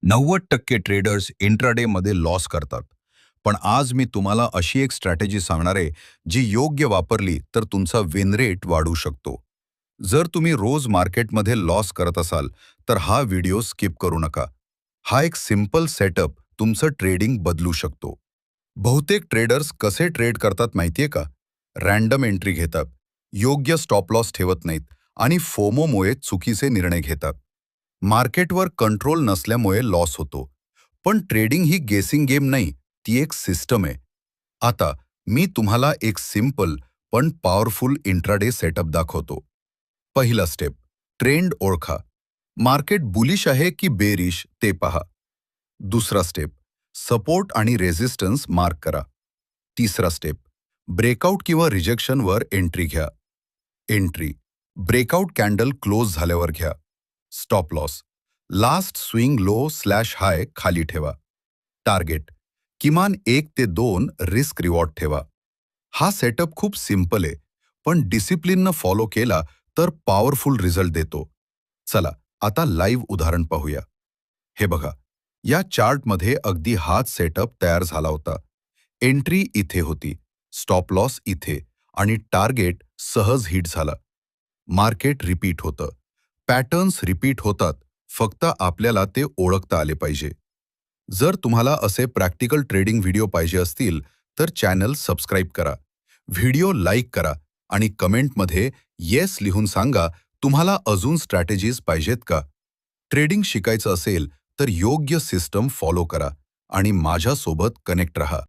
90% traders intraday मध्ये loss करतात. पण आज मी तुम्हाला अशी एक स्ट्रॅटेजी सांगणार आहे, जी योग्य वापरली तर तुमचा विन रेट वाढू शकतो. जर तुम्ही रोज मार्केटमध्ये लॉस करत असाल, तर हा व्हिडिओ स्किप करू नका. हा एक सिंपल सेटअप तुमचं ट्रेडिंग बदलू शकतो. बहुतेक ट्रेडर्स कसे ट्रेड करतात माहितीये का? रॅन्डम एंट्री घेतात, योग्य स्टॉप लॉस ठेवत नाहीत आणि फोमोमुळे चुकीचे निर्णय घेतात. मार्केटवर कंट्रोल नसल्यामुळे लॉस होतो. पण ट्रेडिंग ही गेसिंग गेम नाही, ती एक सिस्टम आहे. आता मी तुम्हाला एक सिंपल पण पॉवरफुल इंट्राडे सेटअप दाखवतो. पहिला स्टेप, ट्रेंड ओळखा. मार्केट बुलिश आहे की बेरिश ते पहा. दुसरा स्टेप, सपोर्ट आणि रेझिस्टन्स मार्क करा. तिसरा स्टेप, ब्रेकआउट किंवा रिजेक्शनवर एंट्री घ्या. एंट्री, ब्रेकआउट कॅन्डल क्लोज झाल्यावर घ्या. Stop loss, last swing low slash high खाली ठेवा. टार्गेट, किमान 1 ते 2 रिस्क रिवॉर्ड ठेवा. हा सेटअप खूप सिंपल आहे, पण डिसिप्लिननं फॉलो केला तर पॉवरफुल रिझल्ट देतो. चला आता लाईव्ह उदाहरण पाहूया. हे बघा, या चार्टमध्ये अगदी हाच सेटअप तयार झाला होता. एंट्री इथे होती, स्टॉप लॉस इथे आणि टार्गेट सहज हिट झाला. मार्केट रिपीट होतं. पॅटर्न्स रिपीट होतात, फक्त आपल्याला ते ओळखता आले पाहिजे. जर तुम्हाला असे प्रॅक्टिकल ट्रेडिंग व्हिडिओ पाहिजे असतील, तर चॅनल सबस्क्राईब करा. व्हिडिओ लाईक करा आणि कमेंटमध्ये येस लिहून सांगा तुम्हाला अजून स्ट्रॅटेजीज पाहिजेत का? ट्रेडिंग शिकायचं असेल तर योग्य सिस्टम फॉलो करा आणि माझ्यासोबत कनेक्ट रहा.